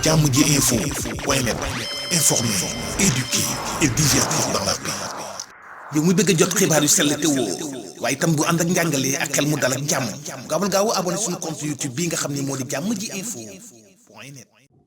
Jamoji info point net, informer, éduquer et divertir dans la paix. yow mu bëgg a jot xibaar yu sell te woo waaye itam bu ànd ak njàngalee ak xel mu dal ak jàmm gaawal gaaw abonné suñu compte YouTube bi nga xam ne moo di Jamoji info point net.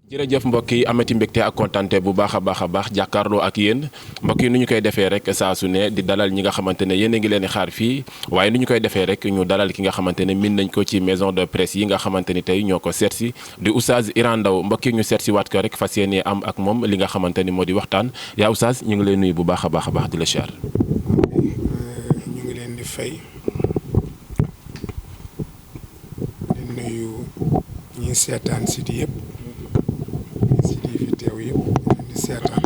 jërëjëf mbokk yi amati mbégte ak kontante bu baax a baax jàkkaarloo ak yéen mbokk yi nu ñu koy defee rek saa su ne di dalal ñi nga xamante ne yéen a ngi leen di xaar fii waaye nu ñu koy defee rek ñu dalal ki nga xamante ne min nañ ko ci maison de presse yi nga xamante ni tey ñoo ko seet si di Oustaz Iran Ndao mbokk yi ñu seet si waat ko rek fas yéene am ak moom li nga xamante ni moo di waxtaan yaa Oustaz ñu ngi lay nuyu bu baax a baax di la siyaar. ñu ngi leen di fay di nuyu ñi seetaan site yëpp. teew yëpp leen di seetaan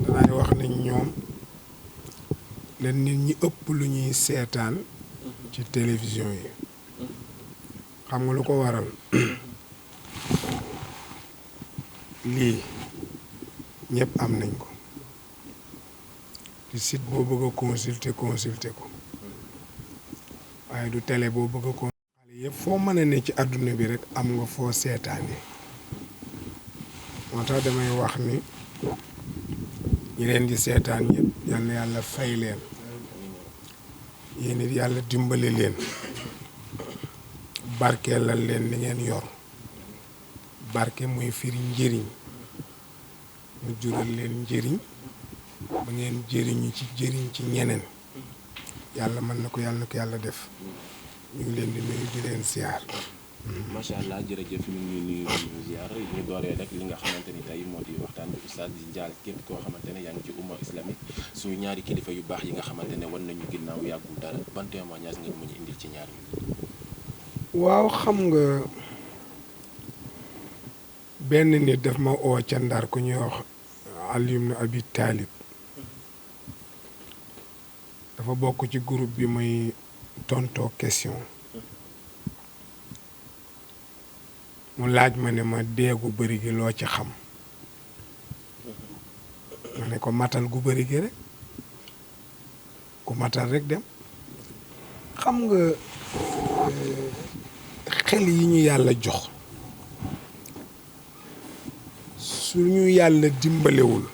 danay wax ne ñoom leen nit ñi ëpp lu ñuy seetaan ci télévision yi xam nga lu ko waral lii ñëpp am nañ ko ci site boo bëgg a consulter ko waaye du télé boo bëgg a consulter yëpp foo mën a ne ci àdduna bi rek am nga foo seetaanee moo tax damay wax ni ñi leen di seetaan yëpp yal na yàlla fay leen yéen it yàlla dimbali leen barkeelal leen li ngeen yor barke muy firi njëriñ mu jural leen njëriñ ba ngeen jëriñu ci jëriñ ci ñeneen yàlla mën na ko yàlla def ñu ngi leen di nuyu di leen siyaar. macha allah jërëjëf ñu ngi nuyu ziar ñu dooree rek li nga xamante ni tey moo di waxtaan bi Oustaz di jaal képp koo xamante ne yaa ngi ci umma islamique suñu ñaari kilifa yu baax yi nga xamante ne wan nañu ginnaaw yàggul dara ban témoignage nga mën a indil ci ñaar yi. waaw xam nga benn nit daf ma oo ca Ndar ku ñuy wax Ali ibn Abi Talib dafa bokk ci groupe bi muy tontoo question. mu laaj ma ne ma deegu bëri gi loo ci xam ma ne ko matal gu bëri gi rek ku matal rek dem xam nga xel yi ñu yàlla jox suñu yàlla dimbalewul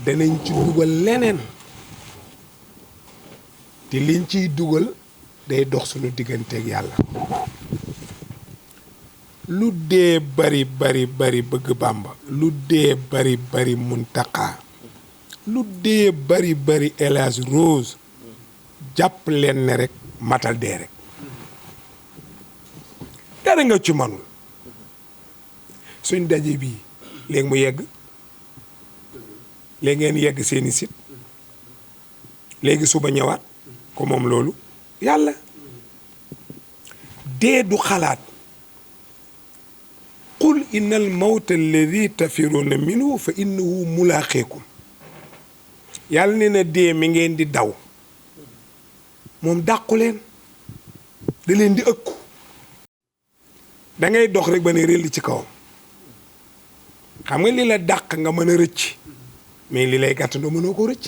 danañ ci dugal leneen te liñ ciy dugal day dox suñu digganteeg yàlla lu dee bari bëgg Bàmba lu dee bari Muntaqa lu dee bari El Hadj Rose jàpp leen ne rek matal dee rek dara nga ci manul suñ daje bii léegi mu yegg léegi ngeen yegg seeni sit léegi suba ñëwaat ko moom loolu yàlla dee du xalaat qul innal mawta alladi tafiruna minhu fa innahu mulaaqiikum yàlla nee na dee mi ngeen di daw moom dàqu leen da leen di ëkku da ngay dox rek ba ne réll ci kawam xam nga li la dàq nga mën a rëcc mais li lay gàttandu mënoo ko rëcc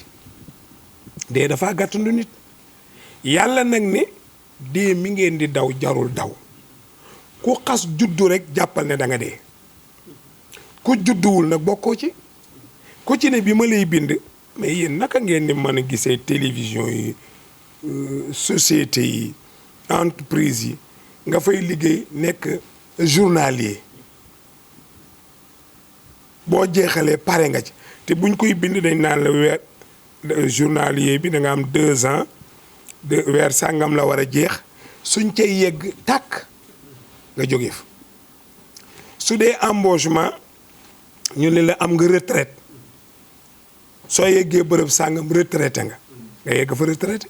dee dafa gàttandu nit yàlla nag ne dee mi ngeen di daw jarul daw ku xas juddu rek jàppal ne da nga dee ku judduwul nag bokkoo ci ku ci ne bi ma lay bind mais yéen naka ngeen di mën a gisee télévision yi société yi entreprise yi nga fay liggéey nekk journalier boo jeexalee pare nga ci te buñ koy bind dañ naan la weer journalier bi da nga am 2 ans de weer sàngam la war a jeex suñ cay yegg tàkk nga jóge fa su dee embauchement ñu ne la am nga retraite soo yeggee bërëb sàngam retraité nga yegg fa retraité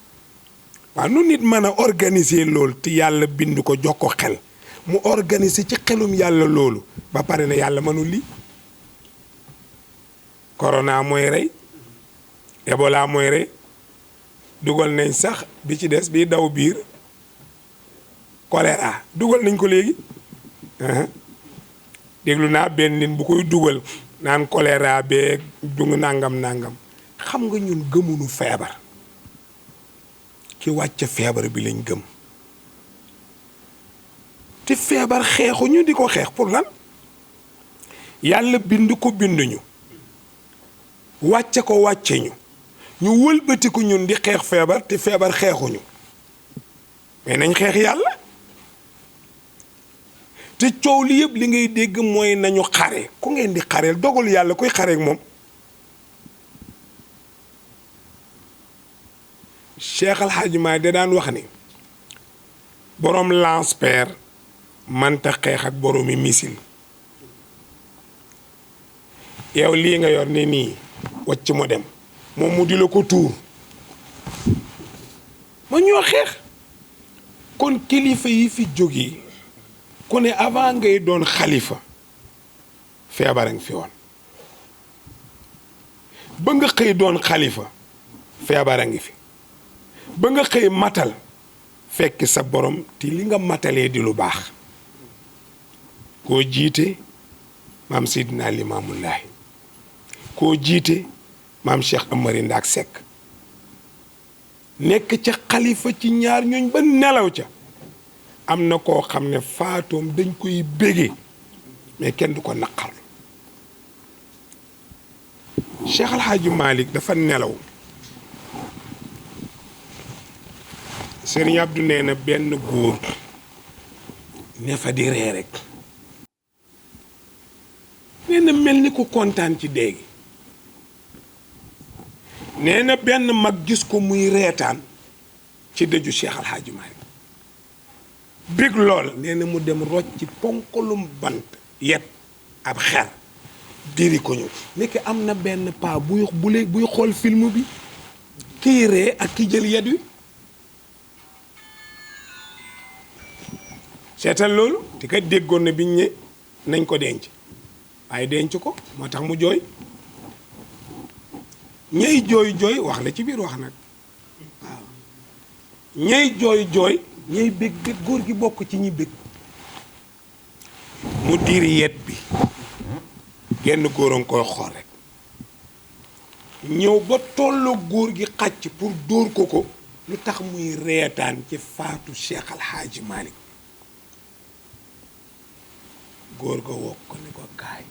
waaw nu nit mën a organiser loolu te yàlla bind ko jox ko xel mu organiser ci xelum yàlla loolu ba pare na yàlla mënul lii corona mooy rey Ebola mooy rey dugal nañ sax bi ci des bi daw biir choléra dugal nañ ko léegi déglu naa benn nit bu koy dugal naan choléra bee du nangam xam nga ñun gëmunu feebar ki wàcc feebar bi lañ gëm te feebar xeexuñu di ko xeex pour lan yàlla bind ko binduñu wàcce ko wàcce ñu wëlbatiku ñun di xeex feebar te feebar xeexuñu mais nañ xeex yàlla te coow li yëpp li ngay dégg mooy nañu xare ku ngeen di xareel dogal yàlla koy xareek moom Cheikh Al Hadj Maay da daan wax ni boroom lance-pierre manta xeex ak boroomi missile yow lii nga yor ne nii wacc mu dem moom mu di la ko tuur ma ñoo xeex kon kilifa yi fi jógee ku ne avant ngay doon xalifa feebar a ngi fi woon ba nga xëy doon xalifa feebar a ngi fi ba nga xëy matal fekk sa borom te li nga matalee di lu baax koo jiite maam Seydina Limaamullaahi koo jiite maam Cheikh Amari Ndaak Seck nekk ca xalifa ci ñaar ñooñ ba nelaw ca am na koo xam ne faatoom dañ koy bége mais kenn du ko naqarlu Cheikh Al Hadj Malick dafa nelaw Serigne Abdou nee na benn góor ne fa di ree rek nee na mel ni ko kontaan ci dee gi nee na benn mag gis ko muy reetaan ci dëju Cheikh Al Hadj Malick bég lool nee na mu dem rocc ci ponkalum bant yet ab xer diri ko ñëw nekk am na benn paa buy xool film bi kii ree ak ki jël yet wi seetal loolu te kat déggoon na biñ ne nañ ko denc waaye denc ko moo tax mu jooy ñey jooy wax la ci biir wax nag waaw ñey jooy ñey bég góor gi bokk ci ñi bég mu diri yet bi genn góor a nga koy xool rek ñëw ba tolloo góor gi xàcc pour dóor ko lu tax muy reetaan ci faatu Cheikh Al Hadj Malick góor ga wokk ko ni ko kaay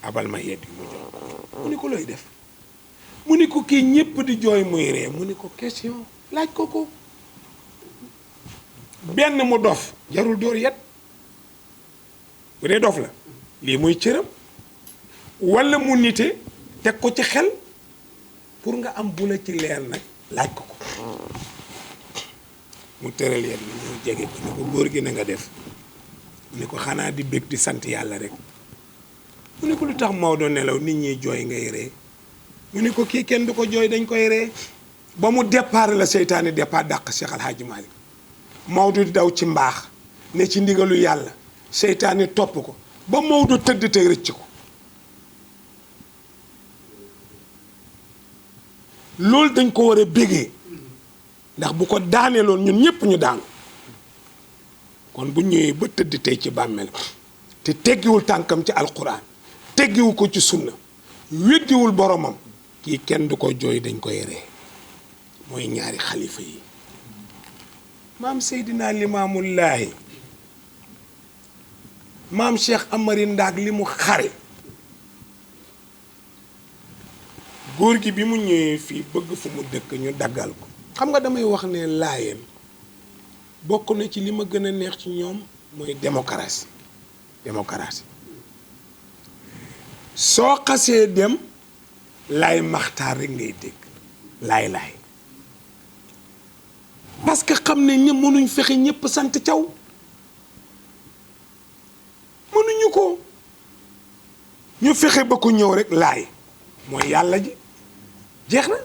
abal ma yet yu mu jox mu ni ko looy def mu ni ko kii ñépp di jooy muy ree mu ni ko question laaj ko benn mu dof jarul dóor yet bu dee dof la lii muy cëram walla mu nite teg ko ci xel pour nga am bu la ci leer nag laaj ko mu tëral yet bi ñëw jege ko ni ko góor gi na nga def mu ni ko xanaa di bég di sant yàlla rek mu ni ko lu tax Maodo nelaw nit ñi jooy ngay ree mu ni ko kii kenn du ko jooy dañ koy ree ba mu départ la seytaane départ dàq Cheikh Al Hadj Malick Maodo di daw ci mbaax ne ci ndigalu yàlla seytaane topp ko ba Maodo tëdd te rëcc ko loolu dañ ko war a bégee ndax bu ko daaneeloon ñun ñëpp ñu daanu kon bu ñëwee ba tëdd tey ci bàmmeel te teggiwul tànkam ci alquran teggiwu ko ci sunna weddiwul boromam kii kenn du ko jooy dañ koy ree mooy ñaari xalifa yi maam Seydina Limaamullaahi maam Cheikh Amari Ndaak li mu xare góor gi bi mu ñëwee fii bëgg fu mu dëkk ñu daggal ko xam nga damay wax ne laayeen bokk na ci li ma gën a neex ci ñoom mooy démocratie soo xasee dem laay maxtaar rek ngay dégg laay parce que xam ne ñëpp mënuñ fexe ñëpp sant caw mënuñu ko ñu fexe ba ku ñëw rek laay mooy yàlla ji jeex na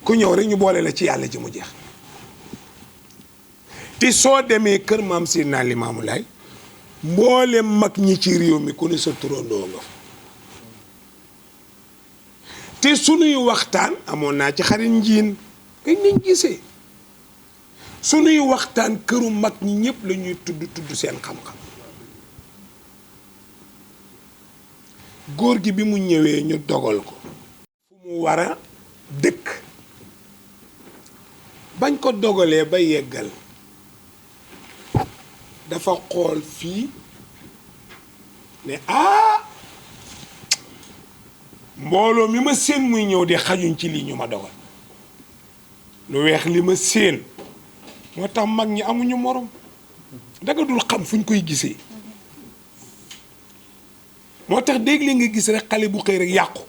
ku ñëw rek ñu boole la ci yàlla ji mu jeex te soo demee kër maam Seydina Limaamu Laay mboolem mag ñi ci réew mi ku ne sa turandoo nga te sunuy waxtaan amoon naa ci xarit njiin kay niñ gisee sunuy waxtaan këru mag ñi ñëpp la ñuy tudd seen xam-xam góor gi bi mu ñëwee ñu dogal ko fu mu war a dëkk bañ ko dogalee ba yeggal dafa xool fii ne ah mbooloo mi ma séen muy ñëw de xajuñ ci lii ñu ma dogal lu weex li ma séen moo tax mag ñi amuñu morom danga dul xam fuñ koy gisee moo tax dégg li nga gis rek xale bu xëy rek yàqu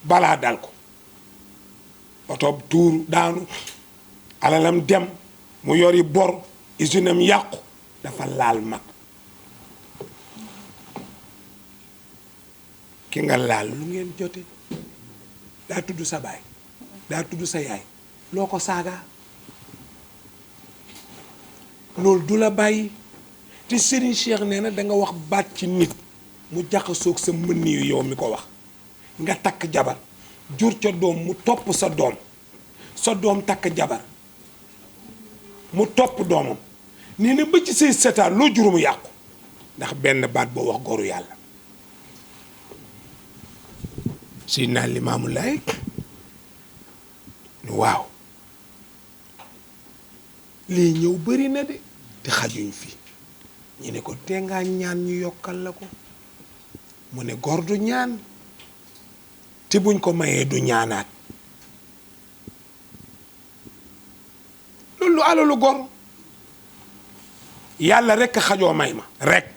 balaa dal ko oto tuuru daanu alalam dem mu yori bor isinam yàqu dafa laal mag ki nga laal lu ngeen jote daa tudd sa baay daa tudd sa yaay loo ko saaga loolu du la bàyyi te Serigne Cheikh nee na danga wax baat ci nit mu jaxasoog sa mën yu yow mi ko wax nga takk jabar jur ca doom mu topp sa doom takk jabar mu topp doomam nee na ba ci say setaan loo juróomu yàqu ndax benn baat boo wax goru yàlla Seydina Limaamu Laay waaw lii ñëw bëri na de te xajuñ fi ñu ne ko te ngaa ñaan ñu yokkal la ko mu ne gor du ñaan te buñ ko mayee du ñaanaat loolu alalu gor yàlla rekk xajoo may ma rekk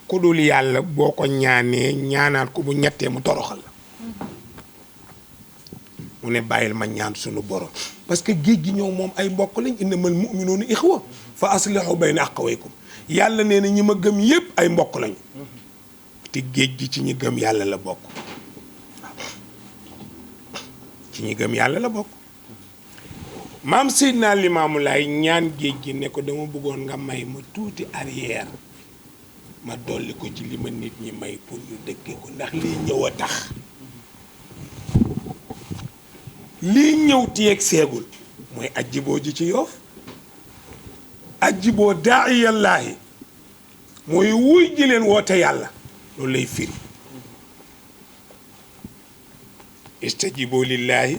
ku dul yàlla boo ko ñaanee ñaanaat ko bu ñettee mu toroxal la mu ne bàyyil ma ñaan sunu borom parce que géej gi ñëw moom ay mbokk lañ innamal mu'minuuna ixwa fa aslihu bayna axawaykum yàlla nee na ñi ma gëm yépp ay mbokk lañu te géej gi ci ñi gëm yàlla la bokk ci ñi gëm yàlla la bokk maam Seydina Limaamu Laay ñaan géej gi ne ko dama bëggoon nga may ma tuuti arrière ma dolli ko ci li ma nit ñi may pour ñu dëkkee ko ndax lii ñëw a tax lii ñëw tiyeeg seegul mooy ajjiboo ji ci Yoof ajjiboo daa'iyallaahi mooy wuy ji leen woote yàlla loolu lay firi istajiboo lillaahi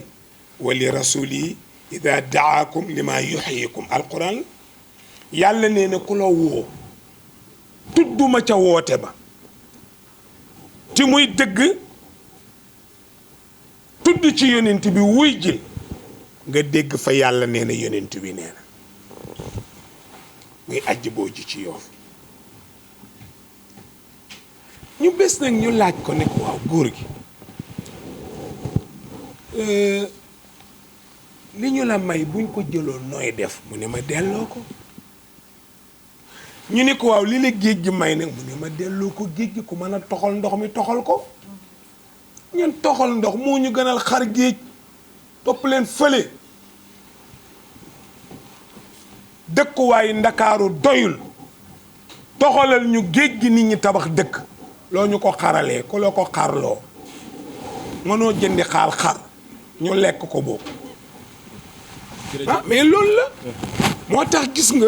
wa li rasuulihi ida daakum lima yuxyikum alquran yàlla nee na ku la woo tudduma ca woote ba ti muy dëgg tudd ci yonent bi wuy jil nga dégg fa yàlla nee na yonent bi nee na muy ajj boo ji ci Yoof ñu bés nag ñu laaj ko ne ko waaw góor gi li ñu la may buñ ko jëloon nooy def mu ne ma delloo ko ñu ne ko waaw li la géej gi may nag mu ne ma delloo ko géej gi ku mën a toxal ndox mi toxal ko ñun toxal ndox moo ñu gënal xar géej topp leen fële dëkkuwaayu Ndakaaru doyul toxalal ñu géej gi nit ñi tabax dëkk loo ñu ko xaralee ku la ko xarloo mënoo jëndi xar ñu lekk ko boobu ah mais loolu la moo tax gis nga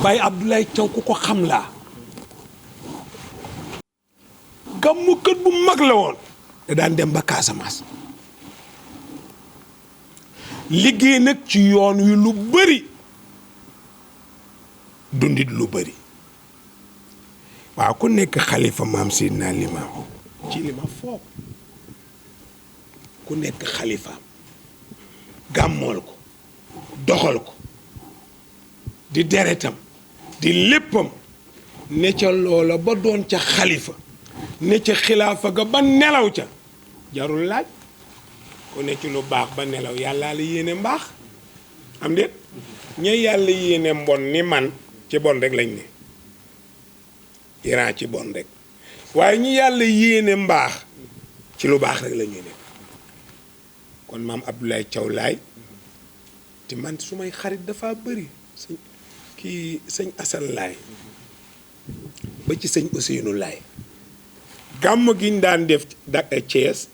Baye Abdoulaye Thiaw ku ko xam laa gàmmukat bu mag la woon da daan dem ba Casamance liggéey nag ci yoon wi lu bëri dundit lu bëri waaw ku nekk xalifa maam Seydina Limaamu ci li ma foog ku nekk xalifaam gàmmool ko doxal ko di deretam di léppam ne ca loola ba doon ca xalifa ne ca xilaafa ga ba nelaw ca jarul laaj ku ne ci lu baax ba nelaw yàlla la yéene mbaax am déet ña yàlla yéene mbon ni man ci bon rek lañ ne Iran ci bon rek waaye ñi yàlla yéene mbaax ci lu baax rek la ñuy nekk kon maam Abdoulaye Thiaw Laay te man su may xarit dafa bëri sëñ Assane Laay ba ci sëñ Ousseynou Laay gàmm gi ñu daan def Thiès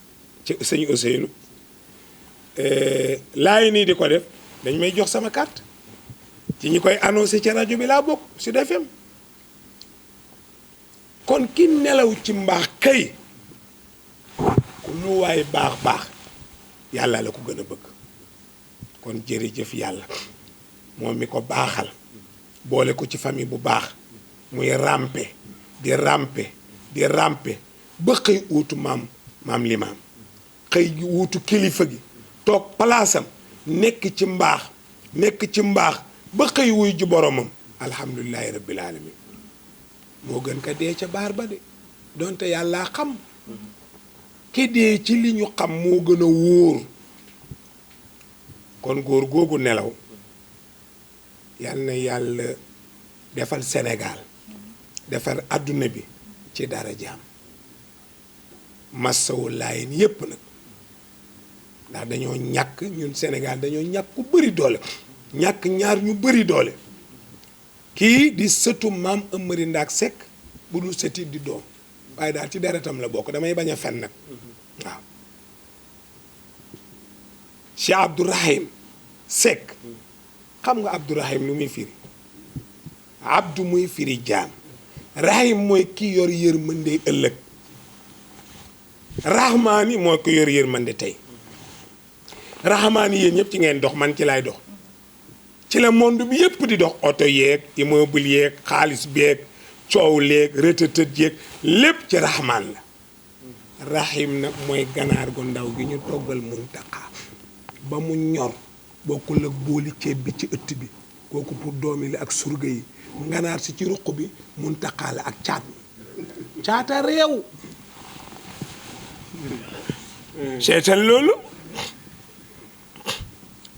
ci sëñ Ousseynou laay nii di ko def dañ may jox sama carte ci ñi koy annoncé ci rajo bi laa bokk Sud FM kon ki nelaw ci mbaax kay ku lu waay baax yàlla la ko gën a bëgg kon jërëjëf yàlla moom mi ko baaxal boole ko ci famille bu baax muy rampe di rampe di rampe ba xëy uutu maam limaam xëy wuutu kilifa gi toog palaasam nekk ci mbaax ba xëy wuy ji boromam alhamdulilahi rabbil alamin moo gën ka dee ca baar ba de donte yàllaa xam ki dee ci li ñu xam moo gën a wóor kon góor googu nelaw yal na yàlla defal Sénégal defar àdduna bi ci dara jaam massawu laayin yépp nag ndax dañoo ñàkk ñun Sénégal dañoo ñàkk ku bëri doole ñàkk ñaar ñu bëri doole kii di sëtu maam Amari Ndaak Seck bu dul sëti di doom waaye daal ci deretam la bokk damay bañ a fen nag waaw Cheikh Abdourahim Seck xam nga Abdourahim lu muy firi abdu muy firi jaam rahim mooy ki yor yërmande ëllëg rahmaani mooy ko yor yërmande tey rahmaani yéen ñëpp ci ngeen dox man ci lay dox ci la monde bi yëpp di dox oto yeeg immeuble yeeg xaalis beeg coow leeg retetët yeeg lépp ci rahmaan la rahim nag mooy ganaar gu ndaw gi ñu toggal Muntaqa ba mu ñor bokkul ak booli ceeb bi ci ëtt bi kooku pour doomi la ak surga yi nganaar si ci ruq bi Muntaqa la ak caat mi caata réew seetal loolu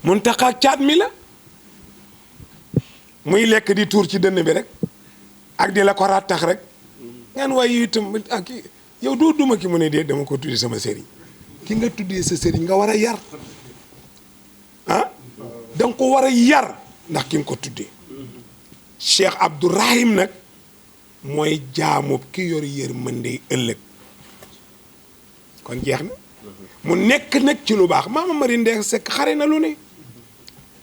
Muntaqa ak caat mi la muy lekk di tuur ci dënn bi rek ak di la ko rattax rek ngeen waaye itam ak yow doo duma ki mu ne dee dama ko tuddee sama sëriñ ki nga tuddee sa sëriñ nga war a yar ah danga ko war a yar ndax ki nga ko tuddee Cheikh Abdourahim nag mooy jaamub ki yor yërmande ëllëg kon jeex na mu nekk nag ci lu baax Maam Amari Ndaak Seck xare na lu ne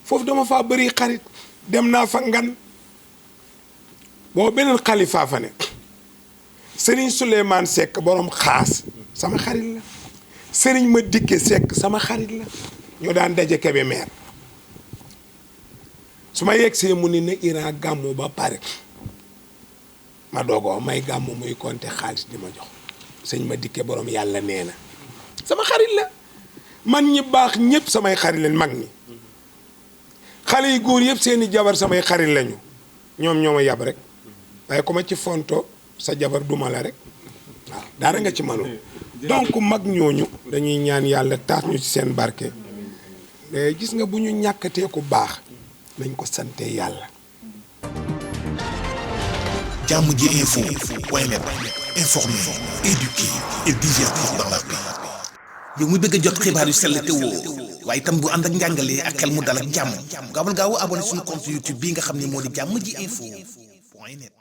foofu dama faa bëri xarit dem naa fa ngan boo beneen xalifa fa ne Serigne Souleymane Seck borom xaas sama xarit la Serigne ma dikke Seck sama xarit la ñoo daan daje Kébémer su ma yegsee mu ni na Iran gàmmu ba pare ma doogoo may gàmmu muy compter xaalis di ma jox sëñ ma dikke borom yàlla nee na sama xarit la man ñi baax ñëpp samay xarit lañ mag ñi xale yu góor yëpp seeni jabar samay xarit lañu ñoom ñoo ma yab rek waaye ku ma ci fonto sa jabar duma la rek waaw daara nga ci manul donc mag ñooñu dañuy ñaan yàlla taas ñu ci seen barke gis nga bu ñu ñàkkatee ku baax nañ ko sante yàlla. Jàmm ji info point net informer, éduquer et divertir dans la paix. yow muy bëgg a jot xibaar yu sell te woo waaye itam bu ànd ak njàngalee ak xel mu dal ak jàmm gaawal gaaw abonné suñu compte YouTube bii nga xam ne moo di Jàmm ji info point net.